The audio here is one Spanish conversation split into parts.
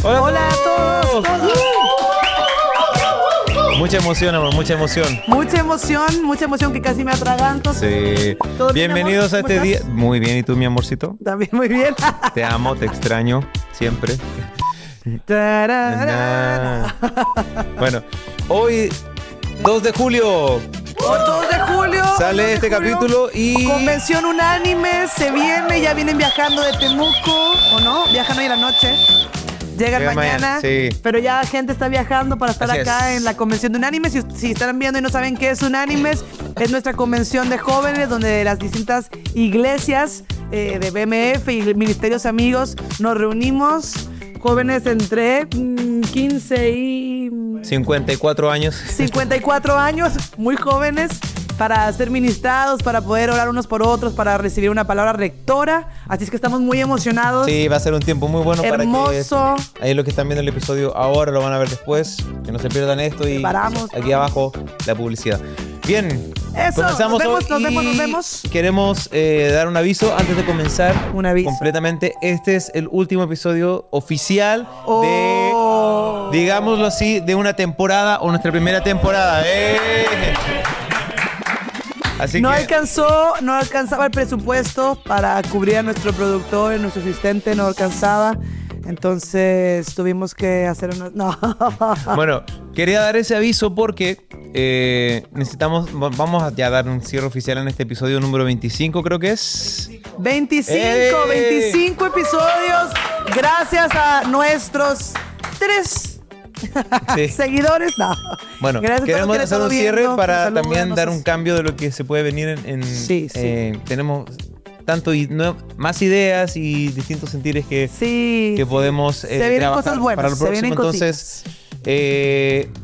Hola, Hola a todos. Mucha emoción, amor, mucha emoción. Mucha emoción que casi me atraganto. Sí. ¿Todo bien, Bienvenidos amor? a este ¿Cómo día. estás? Muy bien, ¿y tú, mi amorcito? También muy bien. Te amo, te extraño, siempre. Tararara. Bueno, hoy, 2 de julio, 2 de julio. 2 sale de este julio. capítulo y... Convención Unánime se viene, ya vienen viajando de Temuco, ¿o no? Viajan hoy en la noche. Llegan Llegan mañana, mañana, sí. pero ya gente está viajando para estar Así acá es. en la convención de Unánimes. Si están viendo y no saben qué es Unánimes, es nuestra convención de jóvenes donde las distintas iglesias de BMF y ministerios amigos nos reunimos. Jóvenes entre 15 y 54 años. 54 años, muy jóvenes, para ser ministrados, para poder orar unos por otros, para recibir una palabra rectora. Así es que estamos muy emocionados. Sí, va a ser un tiempo muy bueno Hermoso. para que... Ahí los que están viendo el episodio ahora lo van a ver después. Que no se pierdan esto y Preparamos. aquí abajo la publicidad. Bien, Eso, comenzamos nos hoy vemos. y queremos dar un aviso antes de comenzar. Un aviso. Completamente. Este es el último episodio oficial Oh. de, digámoslo así, de una temporada o nuestra primera temporada. Así No que... alcanzaba el presupuesto para cubrir a nuestro productor, nuestro asistente, no alcanzaba. Entonces tuvimos que hacer una... No. Bueno, quería dar ese aviso porque vamos a ya dar un cierre oficial en este episodio número 25, creo que es. 25 episodios. Gracias a nuestros 3 Sí. seguidores. No. Bueno, Gracias a todos queremos los que hacer han un estado cierre viendo, para saludos, también no dar sé. un cambio de lo que se puede venir en Sí, sí. tenemos más ideas y distintos sentires que Sí. podemos Se vienen trabajar cosas buenas. para lo Se vienen próximo. Entonces,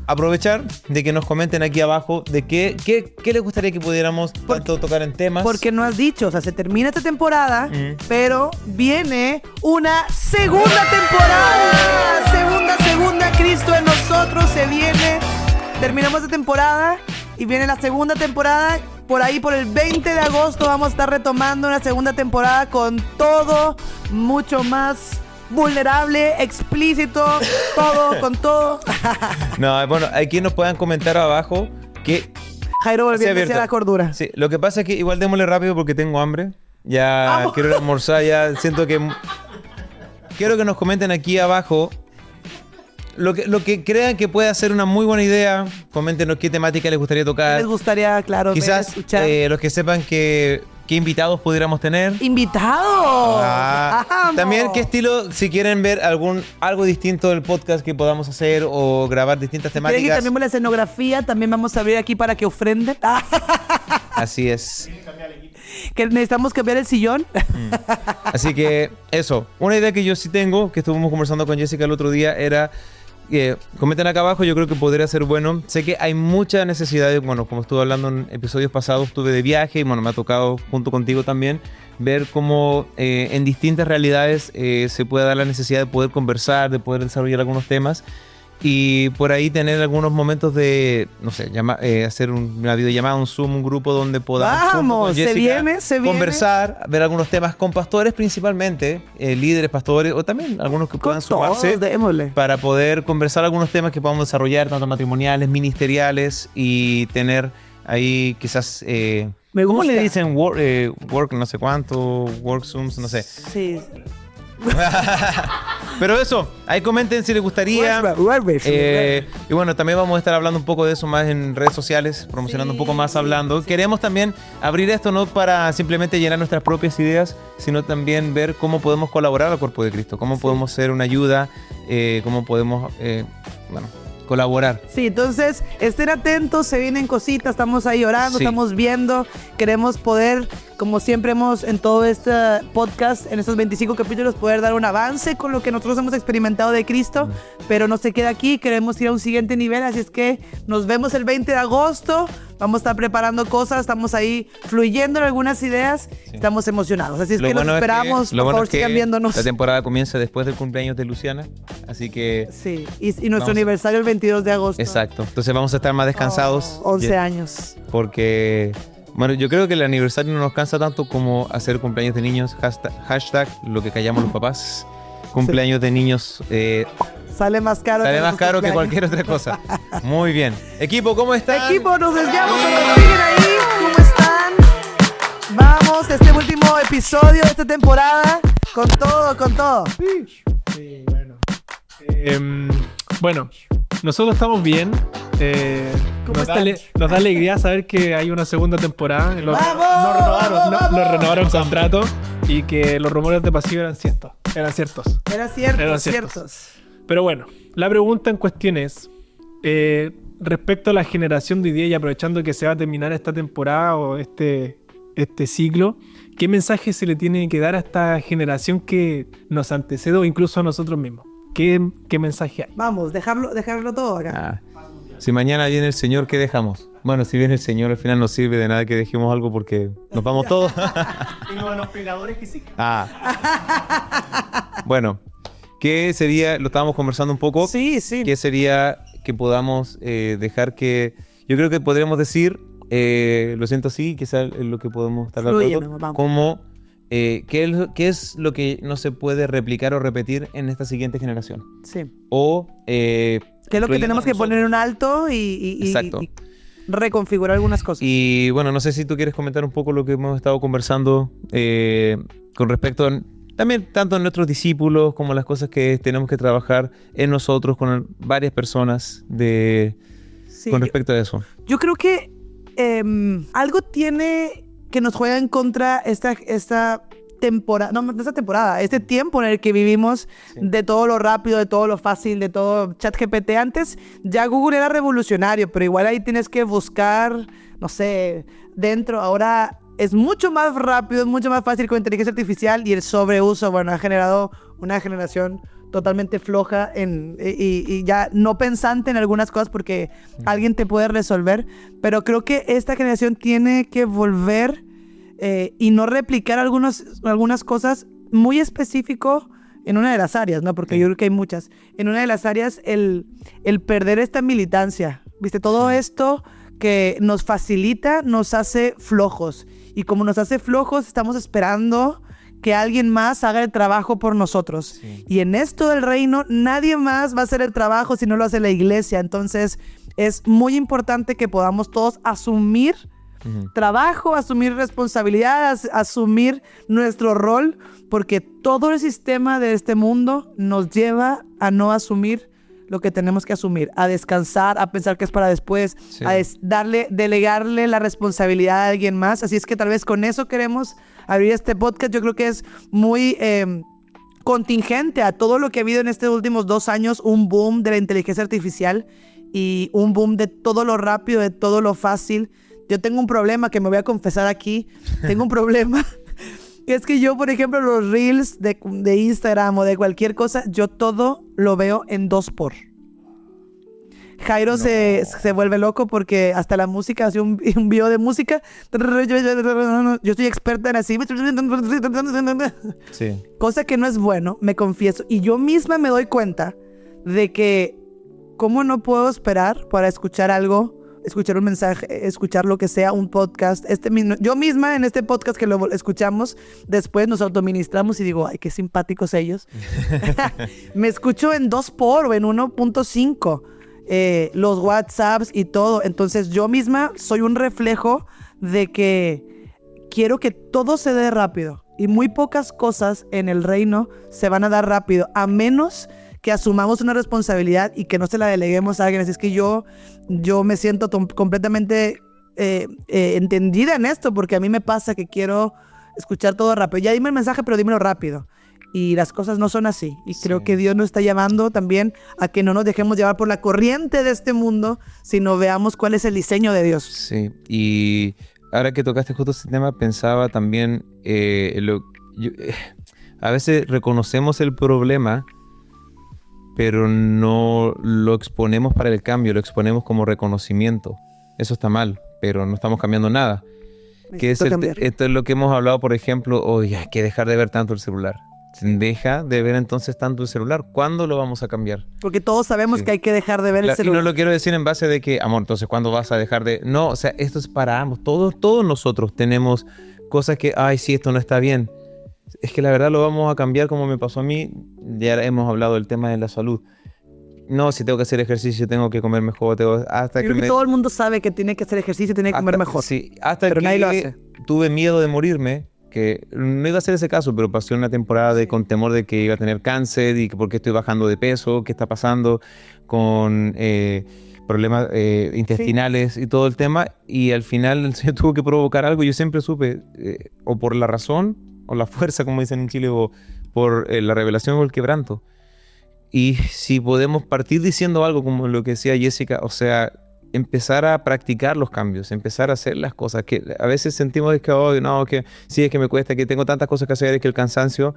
aprovechar de que nos comenten aquí abajo de qué les gustaría que pudiéramos tanto tocar en temas. Porque no has dicho, o sea, se termina esta temporada, Mm. pero viene una segunda temporada. Segunda, Cristo en nosotros se viene. Terminamos esta temporada y viene la segunda temporada. Por ahí, por el 20 de agosto, vamos a estar retomando una segunda temporada con todo mucho más vulnerable, explícito, todo, con todo. No, bueno, aquí nos puedan comentar abajo que... Jairo volviendo abierto. hacia la cordura. Sí, lo que pasa es que igual démosle rápido porque tengo hambre. Ya Vamos. quiero ir a almorzar, ya siento que... Quiero que nos comenten aquí abajo lo que crean que puede ser una muy buena idea. Coméntenos qué temática les gustaría tocar. Les gustaría, claro, ver, Quizás escuchar. los que sepan qué invitados pudiéramos tener. ¡Invitados! ¡Vamos! También qué estilo, si quieren ver algo distinto del podcast que podamos hacer o grabar distintas ¿Quieren que temáticas. cambiemos la escenografía? También vamos a abrir aquí para que ofrenden. Así es. Que necesitamos cambiar el sillón. Así que eso, una idea que yo sí tengo, que estuvimos conversando con Jessica el otro día, era, comenten acá abajo, yo creo que podría ser bueno. Sé que hay mucha necesidad, bueno, como estuve hablando en episodios pasados, estuve de viaje y bueno, me ha tocado junto contigo también ver cómo en distintas realidades se puede dar la necesidad de poder conversar, de poder desarrollar algunos temas. Y por ahí tener algunos momentos de, no sé, hacer una videollamada, un Zoom, un grupo donde podamos junto Vamos, con se Jessica viene. conversar, ver algunos temas con pastores principalmente, líderes, pastores, o también algunos que puedan sumarse Todos, démosle. para poder conversar algunos temas que podamos desarrollar, tanto matrimoniales, ministeriales, y tener ahí quizás... Me ¿Cómo gusta. le dicen? Work no sé cuánto, work Zooms, no sé. Sí. Pero eso, ahí comenten si les gustaría. Y bueno, también vamos a estar hablando un poco de eso más en redes sociales, promocionando un poco más hablando. Queremos también abrir esto no para simplemente llenar nuestras propias ideas, sino también ver cómo podemos colaborar al cuerpo de Cristo, cómo podemos ser una ayuda, cómo podemos, colaborar. Sí, entonces estén atentos, se vienen cositas, estamos ahí orando, Sí. estamos viendo, queremos poder, como siempre hemos en todo este podcast, en estos 25 capítulos, poder dar un avance con lo que nosotros hemos experimentado de Cristo, pero no se queda aquí, queremos ir a un siguiente nivel, así es que nos vemos el 20 de agosto, vamos a estar preparando cosas, estamos ahí fluyendo en algunas ideas, estamos emocionados, así es que los esperamos, por favor sigan viéndonos. La temporada comienza después del cumpleaños de Luciana, así que... Sí, y nuestro Vamos. aniversario el 22 de agosto. Exacto, entonces vamos a estar más descansados. 11 años. Porque, bueno, yo creo que el aniversario no nos cansa tanto como hacer cumpleaños de niños, hashtag lo que callamos los papás. cumpleaños de niños Sale más caro. sale que más nuestros caro que cumpleaños. cualquier otra cosa. Muy bien. Equipo, ¿cómo están? Equipo, nos desviamos, pero siguen ahí. ¿Cómo están? Vamos, este último episodio de esta temporada. Con todo, con todo. Sí, bueno. Bueno, nosotros estamos bien. ¿Cómo Nos da, están? nos da alegría saber que hay una segunda temporada. ¡Vamos! ¡Vamos! Nos renovaron contrato y que los rumores de pasillo eran ciertos. Eran ciertos. Era cierto, Eran ciertos. Pero bueno, la pregunta en cuestión es, respecto a la generación de hoy día y aprovechando que se va a terminar esta temporada o este ciclo, ¿qué mensaje se le tiene que dar a esta generación que nos antecede o incluso a nosotros mismos? ¿Qué mensaje hay? Vamos, dejarlo todo acá. Si mañana viene el Señor, ¿qué dejamos? Bueno, si viene el Señor, al final no sirve de nada que dejemos algo porque nos vamos todos. Tengo unos pegadores que sí. Bueno, ¿qué sería? Lo estábamos conversando un poco. Sí, sí. ¿Qué sería que podamos dejar que... Yo creo que podríamos decir, lo siento así, quizás es lo que podemos estar de Fluye, acuerdo, vamos. como ¿qué es lo que no se puede replicar o repetir en esta siguiente generación? Sí. O... ¿Qué es lo que tenemos que poner en un alto y Exacto. y reconfigurar algunas cosas? Y bueno, no sé si tú quieres comentar un poco lo que hemos estado conversando con respecto a, también tanto en nuestros discípulos como las cosas que tenemos que trabajar en nosotros con varias personas Sí, con respecto a eso. yo creo que algo tiene que nos juega en contra esta temporada, no esta temporada, este tiempo en el que vivimos, Sí. de todo lo rápido, de todo lo fácil, de todo ChatGPT. Antes ya Google era revolucionario, pero igual ahí tienes que buscar, no sé, dentro. Ahora es mucho más rápido, es mucho más fácil con inteligencia artificial, y el sobreuso, bueno, ha generado una generación totalmente floja y ya no pensante en algunas cosas porque alguien te puede resolver. Pero creo que esta generación tiene que volver y no replicar algunas cosas muy específico en una de las áreas, ¿no? Porque Sí. yo creo que hay muchas. En una de las áreas, el perder esta militancia, ¿viste? Todo esto que nos facilita, nos hace flojos. Y como nos hace flojos, estamos esperando que alguien más haga el trabajo por nosotros. Sí. Y en esto del reino, nadie más va a hacer el trabajo si no lo hace la iglesia. Entonces, es muy importante que podamos todos asumir trabajo, asumir responsabilidad, asumir nuestro rol, porque todo el sistema de este mundo nos lleva a no asumir lo que tenemos que asumir, a descansar, a pensar que es para después, Sí. a delegarle la responsabilidad a alguien más. Así es que tal vez con eso queremos abrir este podcast. Yo creo que es muy contingente a todo lo que ha habido en estos últimos 2 años, un boom de la inteligencia artificial y un boom de todo lo rápido, de todo lo fácil. Yo tengo un problema que me voy a confesar aquí. Tengo un problema. Que es que yo, por ejemplo, los reels de Instagram o de cualquier cosa, yo todo lo veo en 2x. Jairo se vuelve loco porque hasta la música, hace un video de música. Yo soy experta en así. Sí. Cosa que no es bueno, me confieso. Y yo misma me doy cuenta de que cómo no puedo esperar para escuchar algo, escuchar un mensaje, escuchar lo que sea, un podcast. Yo misma en este podcast que lo escuchamos, después nos autoministramos y digo, ay, qué simpáticos ellos. Me escucho en 2x o en 1.5. Los WhatsApps y todo. Entonces yo misma soy un reflejo de que quiero que todo se dé rápido. Y muy pocas cosas en el reino se van a dar rápido, a menos que asumamos una responsabilidad y que no se la deleguemos a alguien. Así es que yo me siento completamente entendida en esto, porque a mí me pasa que quiero escuchar todo rápido. Ya dime el mensaje, pero dímelo rápido. Y las cosas no son así. Y creo que Dios nos está llamando también a que no nos dejemos llevar por la corriente de este mundo, sino veamos cuál es el diseño de Dios. Sí, y ahora que tocaste justo ese tema, pensaba también, a veces reconocemos el problema, pero no lo exponemos para el cambio, lo exponemos como reconocimiento. Eso está mal, pero no estamos cambiando nada. Esto es lo que hemos hablado, por ejemplo, hoy hay que dejar de ver tanto el celular. Deja de ver entonces tanto el celular. ¿Cuándo lo vamos a cambiar? Porque todos sabemos que hay que dejar de ver el Y celular. no lo quiero decir en base de que, amor, entonces ¿cuándo vas a dejar de...? No, o sea, esto es para ambos. Todos nosotros tenemos cosas que, ay, sí, esto no está bien. es que la verdad lo vamos a cambiar como me pasó a mí. Ya hemos hablado del tema de la salud. No, si tengo que hacer ejercicio, tengo que comer mejor. Hasta Creo que todo el mundo sabe que tiene que hacer ejercicio y tiene que comer mejor. Sí, hasta pero que nadie lo hace. tuve miedo de morirme, que no iba a ser ese caso, pero pasé una temporada con temor de que iba a tener cáncer y que por qué estoy bajando de peso, qué está pasando con problemas intestinales y todo el tema. Y al final el Señor tuvo que provocar algo. Yo siempre supe, o por la razón, o la fuerza, como dicen en Chile, o por la revelación o el quebranto. Y si podemos partir diciendo algo como lo que decía Jessica, o sea, empezar a practicar los cambios, empezar a hacer las cosas, que a veces sentimos que, oh, no, que sí, es que me cuesta, que tengo tantas cosas que hacer, es que el cansancio,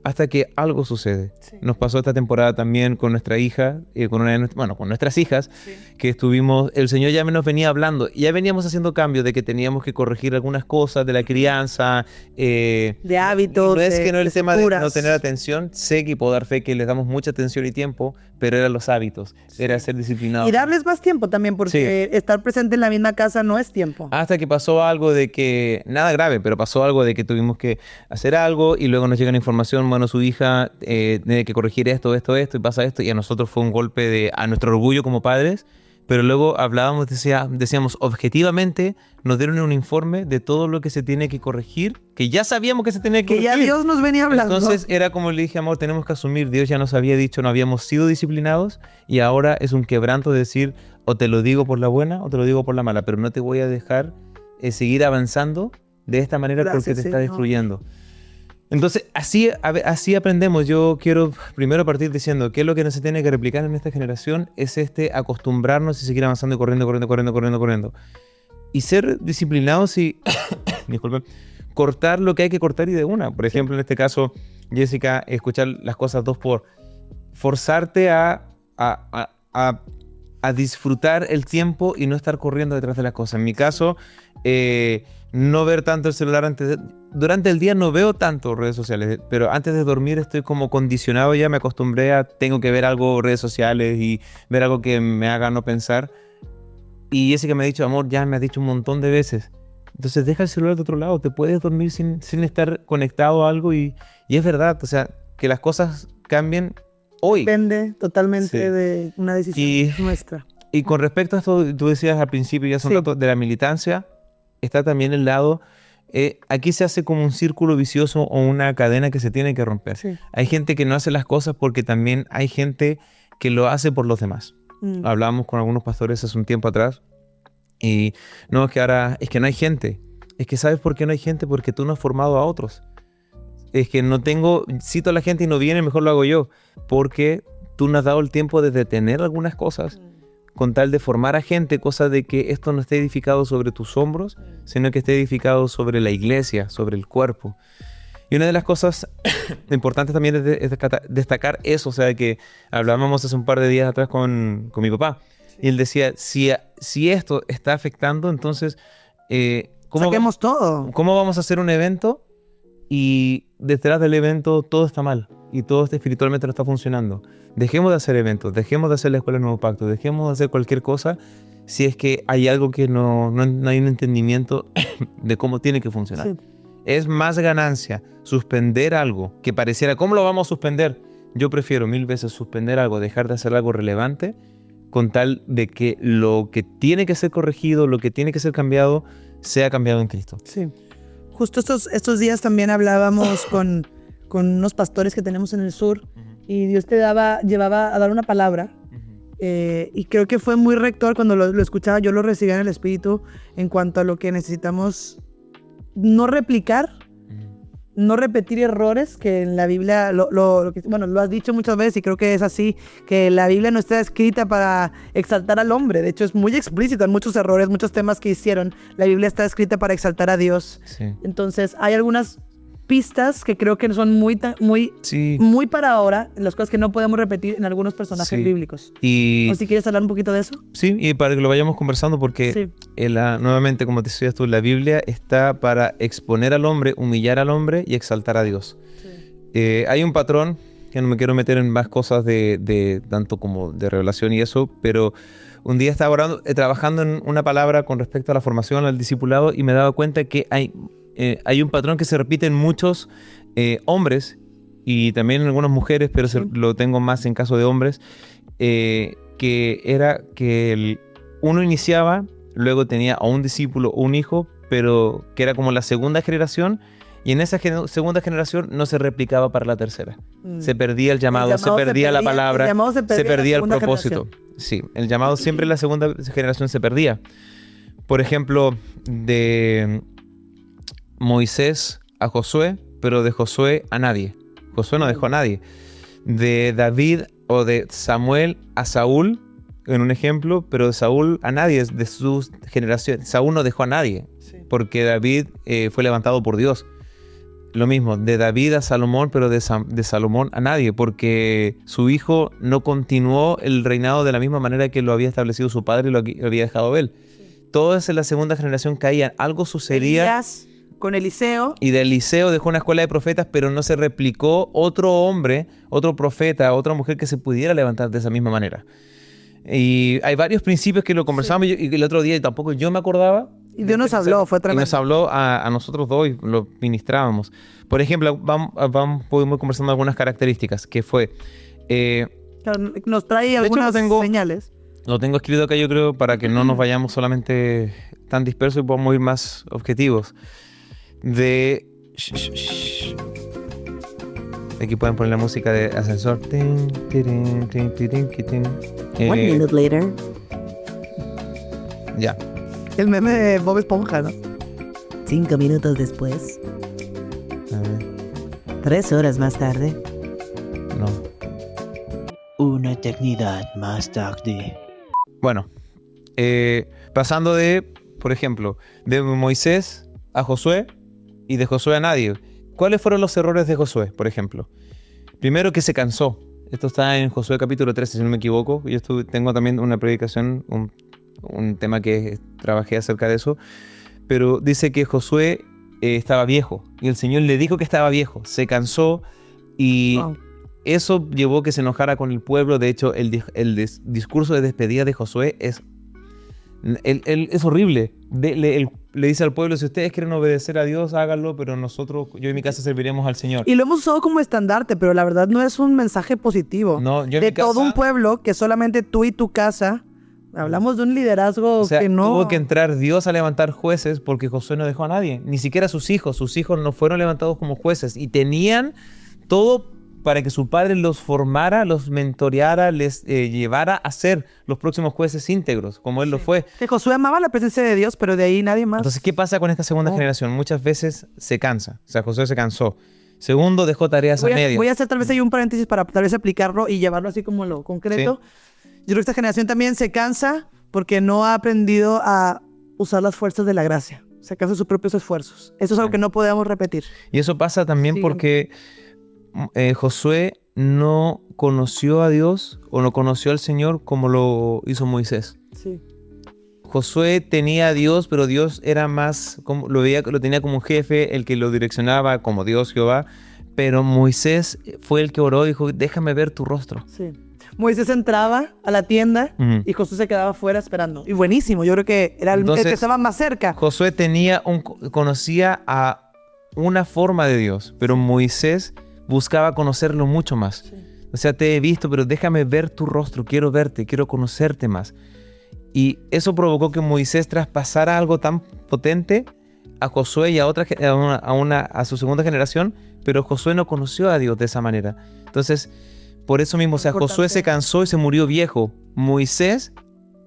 hasta que algo sucede. Sí. Nos pasó esta temporada también con nuestra hija, con nuestras hijas, Sí. que estuvimos, el Señor ya nos venía hablando, y ya veníamos haciendo cambios de que teníamos que corregir algunas cosas de la crianza, De hábitos, no es de que no es el tema de estructuras. no tener atención, sé que puedo dar fe que les damos mucha atención y tiempo, pero eran los hábitos, era ser disciplinado. Y darles más tiempo también, porque estar presente en la misma casa no es tiempo. Hasta que pasó algo de que, nada grave, pero pasó algo de que tuvimos que hacer algo y luego nos llega la información, bueno, su hija tiene que corregir esto, y pasa esto, y a nosotros fue un golpe a nuestro orgullo como padres, pero luego hablábamos, decíamos, objetivamente, nos dieron un informe de todo lo que se tiene que corregir, que ya sabíamos que se tenía que Que corregir. ya Dios nos venía hablando. Entonces era como le dije, amor, tenemos que asumir, Dios ya nos había dicho, no habíamos sido disciplinados y ahora es un quebranto de decir, o te lo digo por la buena o te lo digo por la mala, pero no te voy a dejar seguir avanzando de esta manera Gracias, porque te está Señor. destruyendo. Entonces, así aprendemos. Yo quiero primero partir diciendo que lo que no se tiene que replicar en esta generación es acostumbrarnos y seguir avanzando y corriendo. Y ser disciplinados y, disculpen, cortar lo que hay que cortar y de una. Por ejemplo, en este caso, Jessica, escuchar las cosas 2x. Forzarte a disfrutar el tiempo y no estar corriendo detrás de las cosas. En mi caso, no ver tanto el celular durante el día no veo tanto redes sociales, pero antes de dormir estoy como condicionado ya, me acostumbré tengo que ver algo redes sociales y ver algo que me haga no pensar. Y Jessica me ha dicho, amor, ya me has dicho un montón de veces. Entonces deja el celular de otro lado, te puedes dormir sin estar conectado a algo y es verdad, o sea, que las cosas cambien hoy. Depende totalmente Sí. de una decisión nuestra. Y con respecto a esto, tú decías al principio ya hace un Sí. rato de la militancia, está también el lado, aquí se hace como un círculo vicioso o una cadena que se tiene que romper. Sí. Hay gente que no hace las cosas porque también hay gente que lo hace por los demás. Mm. Hablábamos con algunos pastores hace un tiempo atrás y no, es que ahora, es que no hay gente. Es que ¿sabes por qué no hay gente? Porque tú no has formado a otros. Es que no tengo, cito a la gente y no viene, mejor lo hago yo. Porque tú no has dado el tiempo de detener algunas cosas con tal de formar a gente, cosa de que esto no esté edificado sobre tus hombros, sino que esté edificado sobre la iglesia, sobre el cuerpo. Y una de las cosas importantes también es destacar eso, o sea, que hablábamos hace un par de días atrás con mi papá, y él decía, si esto está afectando, entonces, Saquemos todo. ¿cómo vamos a hacer un evento y detrás del evento todo está mal y todo espiritualmente no está funcionando? Dejemos de hacer eventos, dejemos de hacer la Escuela del Nuevo Pacto, dejemos de hacer cualquier cosa si es que hay algo que no hay un entendimiento de cómo tiene que funcionar. Sí. Es más ganancia suspender algo que pareciera, ¿cómo lo vamos a suspender? Yo prefiero 1000 veces suspender algo, dejar de hacer algo relevante con tal de que lo que tiene que ser corregido, lo que tiene que ser cambiado, sea cambiado en Cristo. Sí. Justo estos días también hablábamos con unos pastores que tenemos en el sur y Dios llevaba a dar una palabra y creo que fue muy rector cuando lo escuchaba, yo lo recibía en el espíritu en cuanto a lo que necesitamos no replicar, no repetir errores que en la Biblia, lo has dicho muchas veces y creo que es así, que la Biblia no está escrita para exaltar al hombre, de hecho es muy explícito en muchos errores, muchos temas que hicieron, la Biblia está escrita para exaltar a Dios. Sí. Entonces hay algunas pistas que creo que son muy Sí. para ahora, las cosas que no podemos repetir en algunos personajes Sí. bíblicos. Y O si quieres hablar un poquito de eso. sí, y para que lo vayamos conversando, porque Sí. nuevamente, como te decías tú, la Biblia está para exponer al hombre, humillar al hombre y exaltar a Dios. Hay un patrón, que no me quiero meter en más cosas de tanto como de revelación y eso, pero un día estaba trabajando en una palabra con respecto a la formación, al discipulado, y me daba cuenta que hay hay un patrón que se repite en muchos hombres y también en algunas mujeres, pero lo tengo más en caso de hombres, que era que uno iniciaba, luego tenía a un discípulo o un hijo, pero que era como la segunda generación, y en esa segunda generación no se replicaba para la tercera. Se perdía el llamado, se perdía la palabra, se perdía el propósito. Sí, el llamado siempre en la segunda generación se perdía. Por ejemplo, de Moisés a Josué, pero de Josué a nadie. Josué no dejó a nadie. De David o de Samuel a Saúl, en un ejemplo, pero de Saúl a nadie, de sus generaciones. Saúl no dejó a nadie, porque David fue levantado por Dios. Lo mismo, de David a Salomón, pero de Salomón a nadie, porque su hijo no continuó el reinado de la misma manera que lo había establecido su padre y lo había dejado él. Todos en la segunda generación caían. Algo sucedía. Elías con Eliseo. Y de Eliseo dejó una escuela de profetas, pero no se replicó otro hombre, otro profeta, otra mujer que se pudiera levantar de esa misma manera. Y hay varios principios que lo conversamos y el otro día tampoco yo me acordaba. Y Dios nos habló, fue tremendo. Y nos habló a nosotros dos y lo ministrábamos. Por ejemplo, pudimos conversando algunas características, que fue... Claro, nos trae algunas señales. Lo tengo escrito acá, yo creo, para que no nos vayamos solamente tan dispersos y podamos ir más objetivos. Aquí pueden poner la música de ascensor. 1 minute later. Ya. El meme de Bob Esponja, ¿no? 5 minutos después. A ver. 3 horas más tarde. No. Una eternidad más tarde. Bueno, pasando de, por ejemplo, de Moisés a Josué y de Josué a nadie. ¿Cuáles fueron los errores de Josué, por ejemplo? Primero, que se cansó. Esto está en Josué capítulo 13, si no me equivoco. Yo tengo también una predicación, un tema que trabajé acerca de eso. Pero dice que Josué estaba viejo y el Señor le dijo que estaba viejo. Se cansó y... Wow. Eso llevó a que se enojara con el pueblo. De hecho, el discurso de despedida de Josué es horrible. Le dice al pueblo, si ustedes quieren obedecer a Dios, háganlo, pero nosotros, yo y mi casa serviremos al Señor. Y lo hemos usado como estandarte, pero la verdad no es un mensaje positivo. No, yo en de mi casa, todo un pueblo que solamente tú y tu casa. Hablamos de un liderazgo, o sea, que no... Tuvo que entrar Dios a levantar jueces porque Josué no dejó a nadie. Ni siquiera a sus hijos. Sus hijos no fueron levantados como jueces. Y tenían todo para que su padre los formara, los mentoreara, les llevara a ser los próximos jueces íntegros, como él lo fue. Que Josué amaba la presencia de Dios, pero de ahí nadie más. Entonces, ¿qué pasa con esta segunda generación? Muchas veces se cansa. O sea, Josué se cansó. Segundo, dejó tareas a medias. Voy a hacer tal vez ahí un paréntesis para tal vez aplicarlo y llevarlo así como lo concreto. Sí. Yo creo que esta generación también se cansa porque no ha aprendido a usar las fuerzas de la gracia. Se cansa de sus propios esfuerzos. Eso es algo que no podemos repetir. Y eso pasa también porque... Josué no conoció a Dios o no conoció al Señor como lo hizo Moisés. Sí. Josué tenía a Dios, pero Dios era más, lo tenía como un jefe, el que lo direccionaba como Dios, Jehová. Pero Moisés fue el que oró y dijo, déjame ver tu rostro. Sí. Moisés entraba a la tienda y Josué se quedaba afuera esperando. Y buenísimo, yo creo que era el que estaba más cerca. Josué conocía a una forma de Dios, pero Moisés buscaba conocerlo mucho más. Sí. O sea, te he visto, pero déjame ver tu rostro, quiero verte, quiero conocerte más. Y eso provocó que Moisés traspasara algo tan potente a Josué y a su segunda generación, pero Josué no conoció a Dios de esa manera. Entonces, por eso mismo, o sea, Josué se cansó y se murió viejo. Moisés,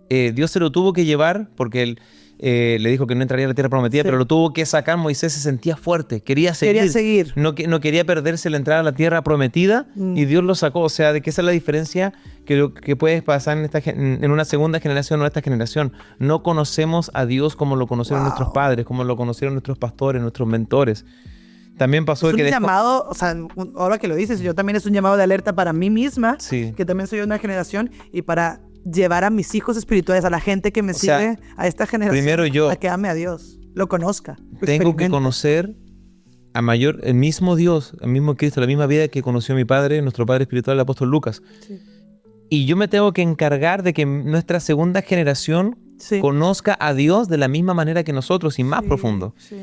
Dios se lo tuvo que llevar porque él le dijo que no entraría a la tierra prometida, pero lo tuvo que sacar. Moisés se sentía fuerte, quería seguir. No quería perderse la entrada a la tierra prometida y Dios lo sacó. O sea, de que esa es la diferencia que puede pasar en una segunda generación o en esta generación. No conocemos a Dios como lo conocieron nuestros padres, como lo conocieron nuestros pastores, nuestros mentores. También pasó es de que... un llamado, o sea, ahora que lo dices, yo también es un llamado de alerta para mí misma, que también soy de una generación, y para llevar a mis hijos espirituales, a la gente que me sigue, a esta generación, primero yo, a que ame a Dios, lo conozca. Tengo que conocer el mismo Dios, el mismo Cristo, la misma vida que conoció mi padre, nuestro padre espiritual, el apóstol Lucas. Sí. Y yo me tengo que encargar de que nuestra segunda generación conozca a Dios de la misma manera que nosotros y más profundo. Sí.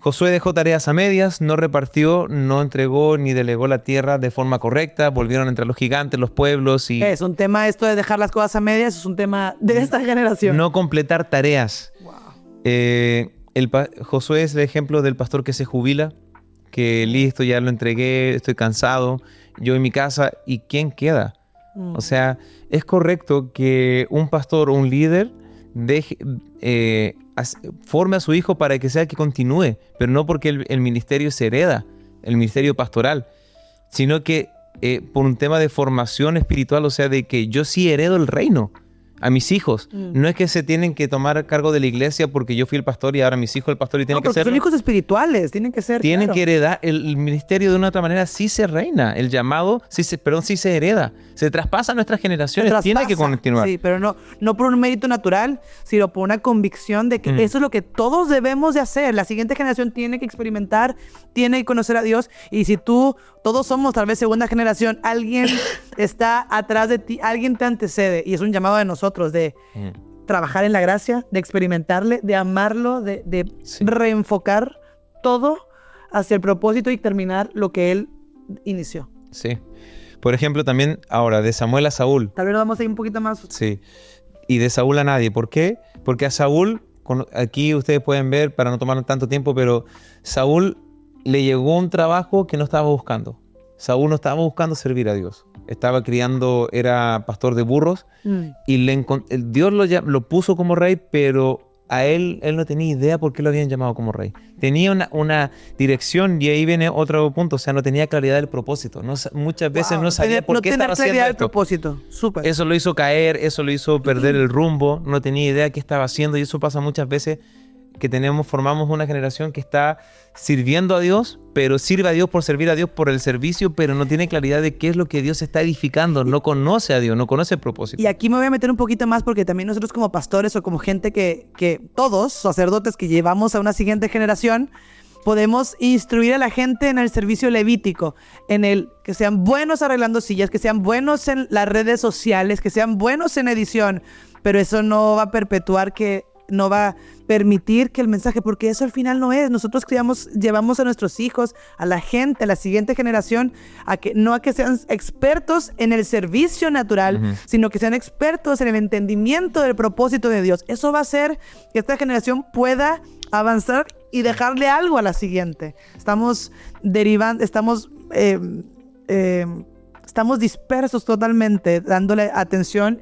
Josué dejó tareas a medias, no repartió, no entregó ni delegó la tierra de forma correcta. Volvieron entre los gigantes, los pueblos y Es un tema esto de dejar las cosas a medias, es un tema de esta generación. no completar tareas. Josué es el ejemplo del pastor que se jubila, que listo, ya lo entregué, estoy cansado, yo en mi casa, ¿y quién queda? O sea, es correcto que un pastor o un líder forme a su hijo para que sea que continúe, pero no porque el ministerio se hereda, el ministerio pastoral, sino que por un tema de formación espiritual, o sea, de que yo sí heredo el reino a mis hijos. No es que se tienen que tomar cargo de la iglesia porque yo fui el pastor y ahora mis hijos el pastor y tienen que ser. Son hijos espirituales, tienen que ser. Tienen claro. que heredar. El ministerio de una otra manera sí se reina. El llamado sí se hereda. Se traspasa a nuestras generaciones. Tiene que continuar. Sí, pero no por un mérito natural, sino por una convicción de que eso es lo que todos debemos de hacer. La siguiente generación tiene que experimentar, tiene que conocer a Dios. Y si todos somos tal vez segunda generación, alguien está atrás de ti, alguien te antecede. Y es un llamado de nosotros de trabajar en la gracia, de experimentarle, de amarlo, de reenfocar todo hacia el propósito y terminar lo que él inició. Sí. Por ejemplo, también ahora, de Samuel a Saúl. Tal vez nos vamos a ir un poquito más. Sí. Y de Saúl a nadie. ¿Por qué? Porque a Saúl, aquí ustedes pueden ver, para no tomar tanto tiempo, pero Saúl le llegó un trabajo que no estaba buscando. Saúl no estaba buscando servir a Dios. Estaba criando, era pastor de burros y Dios lo puso como rey, pero a él no tenía idea por qué lo habían llamado como rey. Tenía una dirección y ahí viene otro punto, o sea, no tenía claridad del propósito. Muchas veces no sabía por qué estaba haciendo claridad del esto. propósito. Súper. Eso lo hizo caer, eso lo hizo perder el rumbo, no tenía idea qué estaba haciendo y eso pasa muchas veces que formamos una generación que está sirviendo a Dios, pero sirve a Dios por servir a Dios por el servicio, pero no tiene claridad de qué es lo que Dios está edificando, no conoce a Dios, no conoce el propósito. Y aquí me voy a meter un poquito más porque también nosotros como pastores o como gente que todos, sacerdotes que llevamos a una siguiente generación, podemos instruir a la gente en el servicio levítico, en el que sean buenos arreglando sillas, que sean buenos en las redes sociales, que sean buenos en edición, pero eso no va a perpetuar no va a permitir que el mensaje, porque eso al final no es. Nosotros llevamos a nuestros hijos, a la gente, a la siguiente generación, no a que sean expertos en el servicio natural, sino que sean expertos en el entendimiento del propósito de Dios. Eso va a hacer que esta generación pueda avanzar y dejarle algo a la siguiente. Estamos dispersos totalmente, dándole atención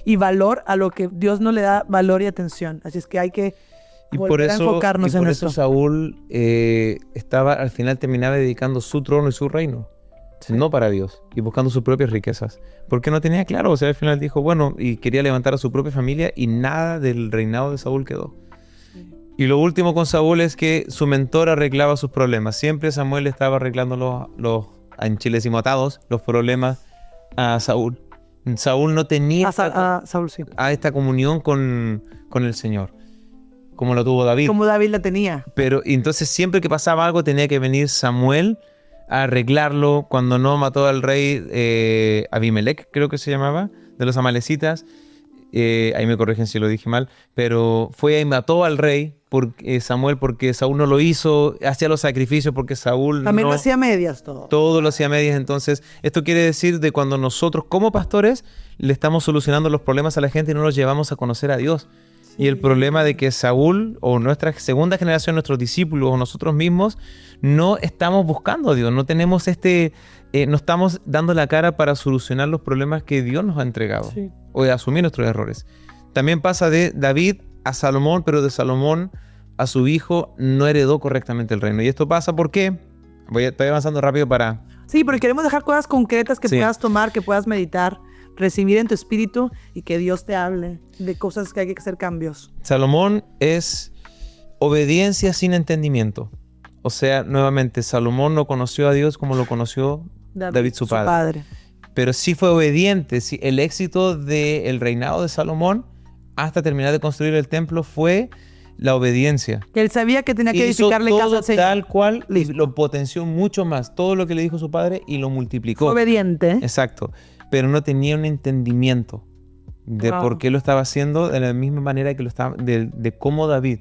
y valor a lo que Dios no le da valor y atención. Así es que hay que volver a enfocarnos en eso. Por eso Saúl al final terminaba dedicando su trono y su reino, no para Dios, y buscando sus propias riquezas. Porque no tenía claro, o sea, al final dijo, bueno, y quería levantar a su propia familia y nada del reinado de Saúl quedó. Y lo último con Saúl es que su mentor arreglaba sus problemas. Siempre Samuel estaba arreglando en Chile decimos atados, los problemas a Saúl. Saúl no tenía Saúl, sí. esta comunión con el Señor, como lo tuvo David. Como David la tenía. Pero entonces siempre que pasaba algo tenía que venir Samuel a arreglarlo. Cuando no mató al rey Abimelech, creo que se llamaba, de los amalecitas. Ahí me corrigen si lo dije mal, pero fue y mató al rey Samuel porque Saúl no lo hizo, hacía los sacrificios porque Saúl también lo hacía a medias todo. Todo lo hacía a medias. Entonces esto quiere decir de cuando nosotros como pastores le estamos solucionando los problemas a la gente y no los llevamos a conocer a Dios. Y el problema de que Saúl o nuestra segunda generación, nuestros discípulos o nosotros mismos no estamos buscando a Dios, no tenemos no estamos dando la cara para solucionar los problemas que Dios nos ha entregado o de asumir nuestros errores. También pasa de David a Salomón, pero de Salomón a su hijo no heredó correctamente el reino. Y esto pasa porque, estoy avanzando rápido para... Sí, porque queremos dejar cosas concretas que puedas tomar, que puedas meditar, recibir en tu espíritu y que Dios te hable de cosas que hay que hacer cambios. Salomón es obediencia sin entendimiento. O sea, nuevamente, Salomón no conoció a Dios como lo conoció David su padre. Pero sí fue obediente. Sí, el éxito del reinado de Salomón hasta terminar de construir el templo fue la obediencia. Que él sabía que tenía que edificarle casa al Señor. Tal cual, y lo potenció mucho más. Todo lo que le dijo su padre y lo multiplicó. Fue obediente. Exacto. Pero no tenía un entendimiento de por qué lo estaba haciendo de la misma manera que lo estaba, de cómo David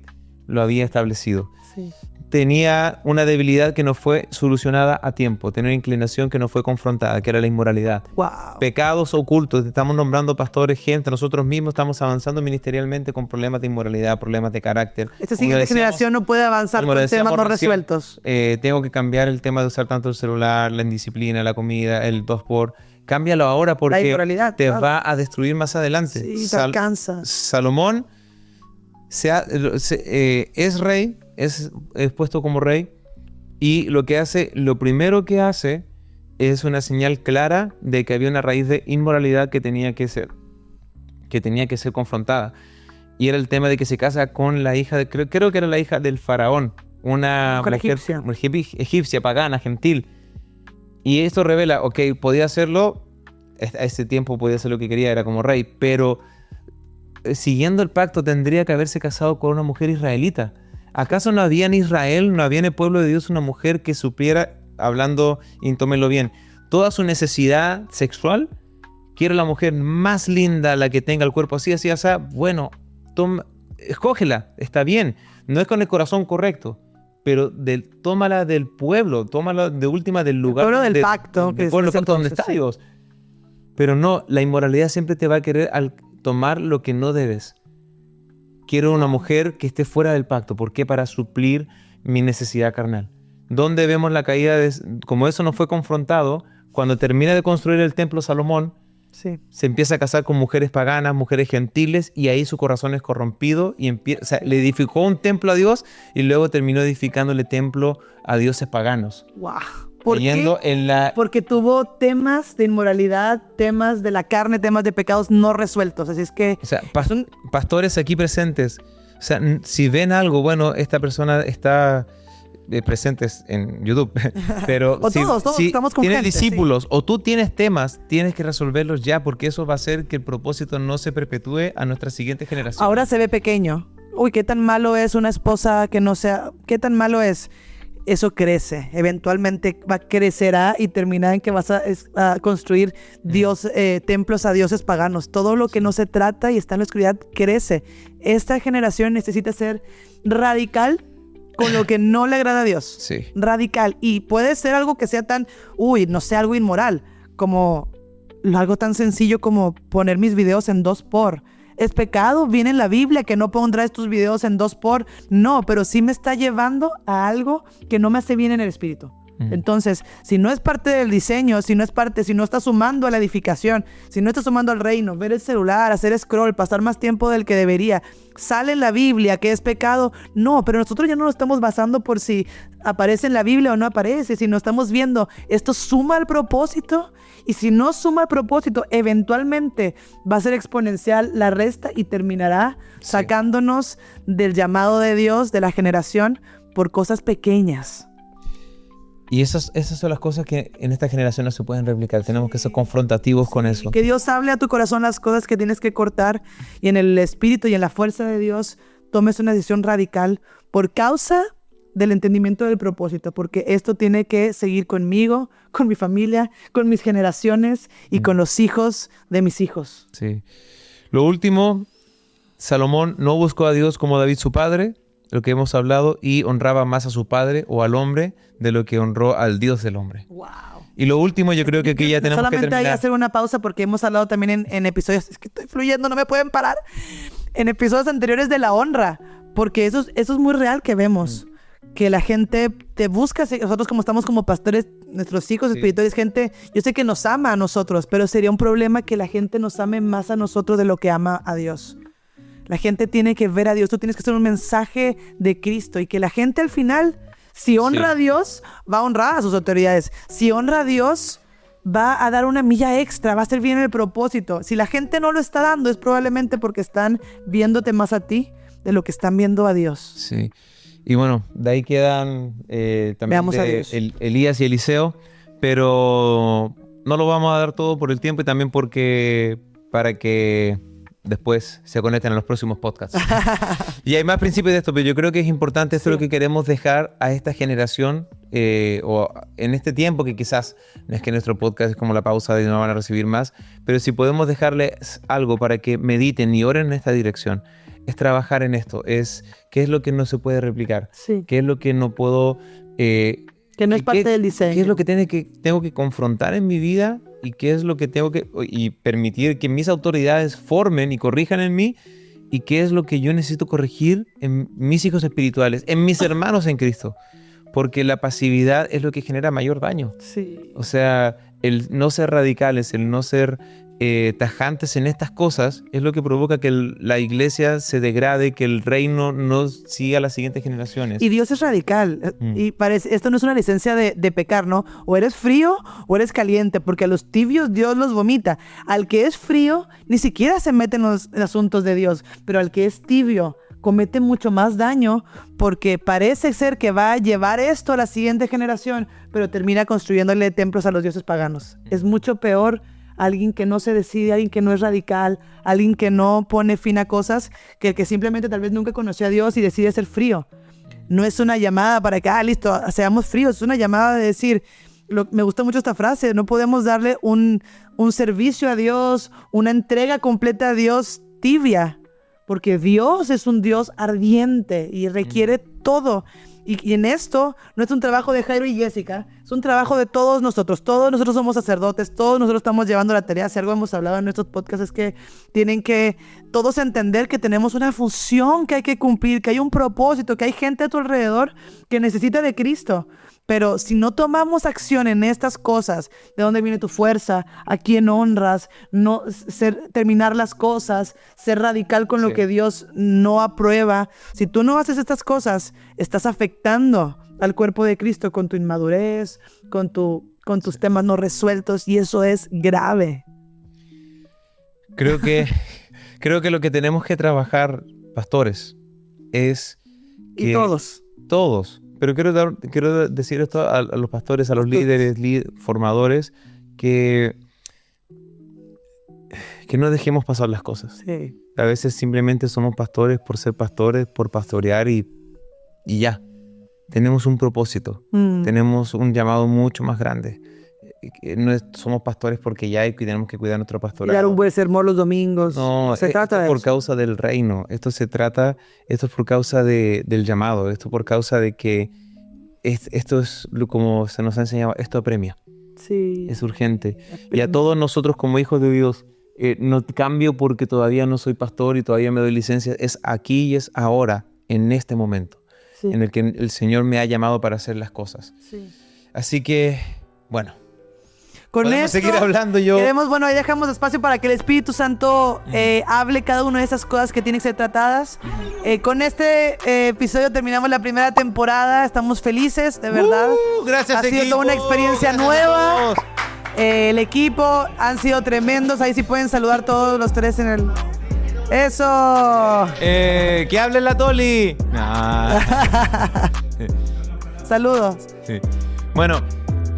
lo había establecido. Sí. tenía una debilidad que no fue solucionada a tiempo, tenía una inclinación que no fue confrontada, que era la inmoralidad. Wow. Pecados ocultos, estamos nombrando pastores, gente, nosotros mismos estamos avanzando ministerialmente con problemas de inmoralidad, problemas de carácter. Esta Como siguiente decíamos, generación no puede avanzar como con decíamos temas no recién, resueltos. tengo que cambiar el tema de usar tanto el celular, la indisciplina, la comida, el 2x. Cámbialo ahora La porque inmoralidad, te claro. va a destruir más adelante. Sí, te alcanza. Salomón es rey, es puesto como rey, y lo primero que hace es una señal clara de que había una raíz de inmoralidad que tenía que ser confrontada. Y era el tema de que se casa con la hija de, creo que era la hija del faraón, una Mujer mujer egipcia, pagana, gentil. Y esto revela, ok, podía hacerlo, a ese tiempo podía hacer lo que quería, era como rey, pero siguiendo el pacto tendría que haberse casado con una mujer israelita. ¿Acaso no había en Israel, no había en el pueblo de Dios una mujer que supiera, hablando, y tómenlo bien, toda su necesidad sexual? Quiero la mujer más linda, la que tenga el cuerpo así, así, así. Bueno, escógela, está bien. No es con el corazón correcto, pero tómala del pueblo, tómala de última del lugar. Pueblo del pacto. Del pueblo del pacto donde está Dios. Pero no, la inmoralidad siempre te va a querer al tomar lo que no debes. Quiero una mujer que esté fuera del pacto. ¿Por qué? Para suplir mi necesidad carnal. ¿Dónde vemos la caída? Como eso no fue confrontado, cuando termina de construir el templo Salomón, Sí. se empieza a casar con mujeres paganas, mujeres gentiles, y ahí su corazón es corrompido y le edificó un templo a Dios y luego terminó edificándole templo a dioses paganos. Wow. ¿Por Cayendo qué? en la... Porque tuvo temas de inmoralidad, temas de la carne, temas de pecados no resueltos. Así es que O sea, pastores aquí presentes, o sea, si ven algo, bueno, esta persona está presentes en YouTube, pero O todos estamos con tienes gente, discípulos o tú tienes temas, tienes que resolverlos ya, porque eso va a hacer que el propósito no se perpetúe a nuestra siguiente generación. ahora se ve pequeño. Uy, qué tan malo es una esposa que no sea... ¿Qué tan malo es? Eso crece. Eventualmente crecerá y terminará en que vas a construir templos a dioses paganos. Todo lo que no se trata y está en la oscuridad crece. Esta generación necesita ser radical con lo que no le agrada a Dios. Sí. Radical. Y puede ser algo que sea tan, no sé, algo inmoral, como algo tan sencillo como poner mis videos en 2x. ¿Es pecado? Viene en la Biblia que no pondrás tus videos en 2x. No, pero sí me está llevando a algo que no me hace bien en el espíritu. Entonces, si no es parte del diseño, si no está sumando a la edificación, si no está sumando al reino, ver el celular, hacer scroll, pasar más tiempo del que debería, sale en la Biblia que es pecado, no, pero nosotros ya no nos estamos basando por si aparece en la Biblia o no aparece, sino estamos viendo, esto suma al propósito, y si no suma al propósito, eventualmente va a ser exponencial la resta y terminará sacándonos del llamado de Dios, de la generación, por cosas pequeñas. Y esas son las cosas que en esta generación no se pueden replicar. Tenemos que ser confrontativos con eso. Que Dios hable a tu corazón las cosas que tienes que cortar y en el espíritu y en la fuerza de Dios tomes una decisión radical por causa del entendimiento del propósito, porque esto tiene que seguir conmigo, con mi familia, con mis generaciones y con los hijos de mis hijos. Sí. Lo último, Salomón no buscó a Dios como David su padre, lo que hemos hablado, y honraba más a su padre o al hombre de lo que honró al Dios del hombre. Wow. Y lo último, yo creo que aquí ya tenemos que Solamente hay que terminar. hacer una pausa porque hemos hablado también en episodios, es que estoy fluyendo, no me pueden parar, en episodios anteriores de la honra, porque eso es muy real que vemos. Que la gente te busca, nosotros como estamos como pastores, nuestros hijos espirituales, gente, yo sé que nos ama a nosotros, pero sería un problema que la gente nos ame más a nosotros de lo que ama a Dios. La gente tiene que ver a Dios, tú tienes que ser un mensaje de Cristo y que la gente al final, si honra a Dios, va a honrar a sus autoridades. Si honra a Dios, va a dar una milla extra, va a hacer bien el propósito. Si la gente no lo está dando, es probablemente porque están viéndote más a ti de lo que están viendo a Dios. Sí. Y bueno, de ahí quedan también Veamos a Dios. Elías y Eliseo, pero no lo vamos a dar todo por el tiempo y también para que después se conecten a los próximos podcasts. Y hay más principios de esto, pero yo creo que es importante, esto es lo que queremos dejar a esta generación, o en este tiempo que quizás no es que nuestro podcast es como la pausa de no van a recibir más, pero si podemos dejarles algo para que mediten y oren en esta dirección, es trabajar en esto, es qué es lo que no se puede replicar, Sí. qué es lo que no puedo... Que no es parte del diseño. ¿Qué es lo que tengo que confrontar en mi vida y qué es lo que tengo que... y permitir que mis autoridades formen y corrijan en mí y qué es lo que yo necesito corregir en mis hijos espirituales, en mis hermanos en Cristo? Porque la pasividad es lo que genera mayor daño. Sí. O sea, el no ser radicales, el no ser tajantes en estas cosas es lo que provoca que la iglesia se degrade, que el reino no siga a las siguientes generaciones. Y Dios es radical. Y esto no es una licencia de pecar, ¿no? O eres frío o eres caliente, porque a los tibios Dios los vomita. Al que es frío, ni siquiera se mete en los asuntos de Dios, pero al que es tibio, comete mucho más daño porque parece ser que va a llevar esto a la siguiente generación, pero termina construyéndole templos a los dioses paganos. Es mucho peor alguien que no se decide, alguien que no es radical, alguien que no pone fin a cosas, que el que simplemente tal vez nunca conoció a Dios y decide ser frío. No es una llamada para que, listo, seamos fríos. Es una llamada de decir, me gusta mucho esta frase, no podemos darle un servicio a Dios, una entrega completa a Dios tibia, porque Dios es un Dios ardiente y requiere todo. Y en esto no es un trabajo de Jairo y Jessica, es un trabajo de todos nosotros. Todos nosotros somos sacerdotes, todos nosotros estamos llevando la tarea. Si algo hemos hablado en nuestros podcasts es que tienen que todos entender que tenemos una función que hay que cumplir, que hay un propósito, que hay gente a tu alrededor que necesita de Cristo. Pero si no tomamos acción en estas cosas, ¿de dónde viene tu fuerza? ¿A quién honras? No terminar las cosas, ser radical con lo que Dios no aprueba. Si tú no haces estas cosas, estás afectando al cuerpo de Cristo con tu inmadurez, con tus temas no resueltos, y eso es grave. Creo que lo que tenemos que trabajar, pastores, es que... Y todos. Todos. Pero quiero decir esto a los pastores, a los líderes, formadores, que no dejemos pasar las cosas. Sí. A veces simplemente somos pastores por ser pastores, por pastorear y ya. Tenemos un propósito, tenemos un llamado mucho más grande. No somos pastores porque ya tenemos que cuidar nuestro pastorado. Y dar un buen sermón los domingos. No, se trata de por eso. causa del reino. Esto es por causa del llamado. Esto por causa de que esto es como se nos ha enseñado. Esto apremia. Sí. Es urgente. Y a todos nosotros como hijos de Dios, no cambio porque todavía no soy pastor y todavía me doy licencia. Es aquí y es ahora, en este momento, en el que el Señor me ha llamado para hacer las cosas. Sí. Así que, bueno. Con podemos esto, seguir hablando yo. ahí dejamos espacio para que el Espíritu Santo hable cada una de esas cosas que tienen que ser tratadas. Con este episodio terminamos la primera temporada. Estamos felices, de verdad. Gracias, ha sido equipo. toda una experiencia Gracias nueva. a todos. El equipo han sido tremendos. Ahí sí pueden saludar todos los tres en el... ¡Eso! Que hable la Toli. Saludos. Sí. Bueno,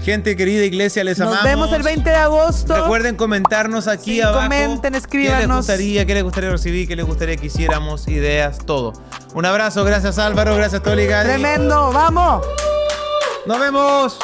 gente querida iglesia, les amamos. Nos vemos el 20 de agosto. Recuerden comentarnos aquí Sí, abajo. comenten, escríbanos. ¿Qué les gustaría recibir? ¿Qué les gustaría que hiciéramos? Ideas, todo. Un abrazo, gracias Álvaro, gracias Toli. Gadi. Tremendo, vamos. Nos vemos.